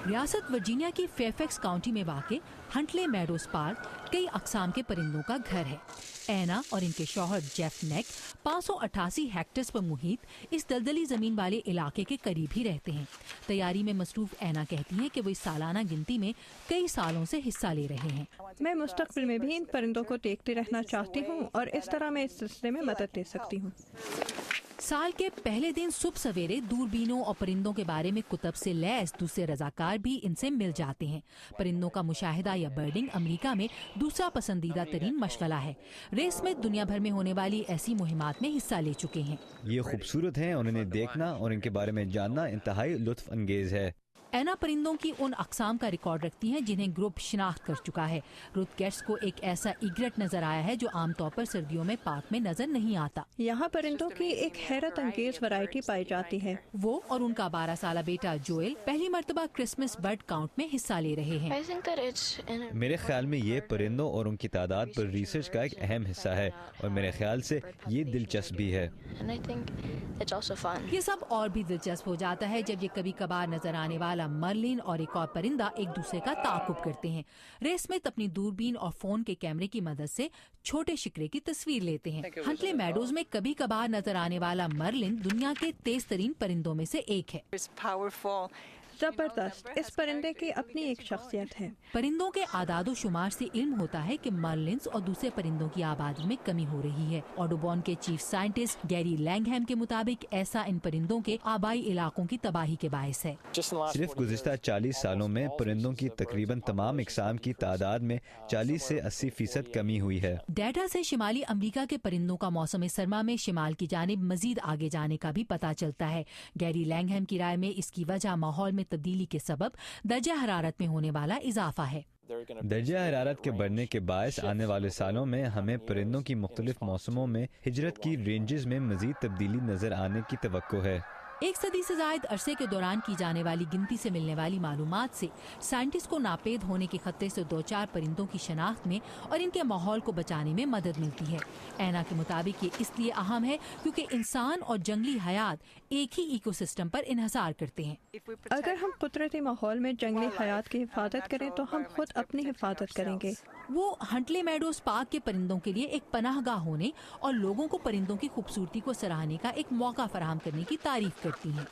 ریاست ورجینیا کی Fairfax county میں واقع ہنٹلے میڈوز پارک کئی اقسام کے پرندوں کا گھر ہے۔ اینا اور ان کے شوہر جیف نیک 588 ہیکٹرز پر محیط اس دلدلی زمین والے علاقے کے قریب ہی رہتے ہیں۔ تیاری میں مصروف اینا کہتی ہیں کہ وہ اس سالانہ گنتی میں کئی سالوں سے حصہ لے رہے ہیں۔ میں مستقبل میں بھی ان پرندوں کو دیکھتے رہنا چاہتی ہوں اور اس طرح میں اس سلسلے میں مدد دے سکتی ہوں۔ سال کے پہلے دن صبح سویرے دوربینوں اور پرندوں کے بارے میں کتب سے لیس دوسرے رضاکار بھی ان سے مل جاتے ہیں۔ پرندوں کا مشاہدہ یا برڈنگ امریکہ میں دوسرا پسندیدہ ترین مشغلہ ہے۔ ریس میں دنیا بھر میں ہونے والی ایسی مہمات میں حصہ لے چکے ہیں۔ یہ خوبصورت ہیں اور انہیں دیکھنا اور ان کے بارے میں جاننا انتہائی لطف انگیز ہے۔ اینا پرندوں کی ان اقسام کا ریکارڈ رکھتی ہیں جنہیں گروپ شناخت کر چکا ہے۔ رتھ گیٹس کو ایک ایسا ایگریٹ نظر آیا ہے جو عام طور پر سردیوں میں پارک میں نظر نہیں آتا۔ یہاں پرندوں کی ایک حیرت انگیز ورائٹی پائی جاتی ہے۔ وہ اور ان کا 12 سالہ بیٹا جوئل پہلی مرتبہ کرسمس برڈ کاؤنٹ میں حصہ لے رہے ہیں۔ میرے خیال میں یہ پرندوں اور ان کی تعداد پر ریسرچ کا ایک اہم حصہ ہے اور میرے خیال سے یہ دلچسپ بھی ہے۔ یہ سب اور بھی دلچسپ ہو جاتا ہے جب یہ کبھی کبھار نظر آنے والا مرلن اور ایک اور پرندہ ایک دوسرے کا تعاقب کرتے ہیں۔ ریس میں اپنی دوربین اور فون کے کیمرے کی مدد سے چھوٹے شکرے کی تصویر لیتے ہیں۔ ہنٹلے میڈوز میں کبھی کبھار نظر آنے والا مرلن دنیا کے تیز ترین پرندوں میں سے ایک ہے۔ زبردست، اس پرندے کی اپنی ایک شخصیت ہے۔ پرندوں کے اعداد و شمار سے علم ہوتا ہے کہ مرلنز اور دوسرے پرندوں کی آبادی میں کمی ہو رہی ہے۔ آڈوبون کے چیف سائنٹسٹ گیری لینگہیم کے مطابق ایسا ان پرندوں کے آبائی علاقوں کی تباہی کے باعث ہے۔ صرف گزشتہ 40 سالوں میں پرندوں کی تقریباً تمام اقسام کی تعداد میں 40 سے 80% کمی ہوئی ہے۔ ڈیٹا سے شمالی امریکہ کے پرندوں کا موسم سرما میں شمال کی جانب مزید آگے جانے کا بھی پتہ چلتا ہے۔ گیری لینگہیم کی رائے میں اس کی وجہ ماحول میں تبدیلی کے سبب درجہ حرارت میں ہونے والا اضافہ ہے۔ درجہ حرارت کے بڑھنے کے باعث آنے والے سالوں میں ہمیں پرندوں کی مختلف موسموں میں ہجرت کی رینجز میں مزید تبدیلی نظر آنے کی توقع ہے۔ ایک صدی سے زائد عرصے کے دوران کی جانے والی گنتی سے ملنے والی معلومات سے سائنٹسٹ کو ناپید ہونے کے خطرے سے دوچار پرندوں کی شناخت میں اور ان کے ماحول کو بچانے میں مدد ملتی ہے۔ اینا کے مطابق یہ اس لیے اہم ہے کیونکہ انسان اور جنگلی حیات ایک ہی ایکو سسٹم پر انحصار کرتے ہیں۔ اگر ہم قدرتی ماحول میں جنگلی حیات کی حفاظت کریں تو ہم خود اپنی حفاظت کریں گے۔ وہ ہنٹلے میڈوز پارک کے پرندوں کے لیے ایک پناہ گاہ ہونے اور لوگوں کو پرندوں کی خوبصورتی کو سراہنے کا ایک موقع فراہم کرنے کی تعریف کرتی ہیں۔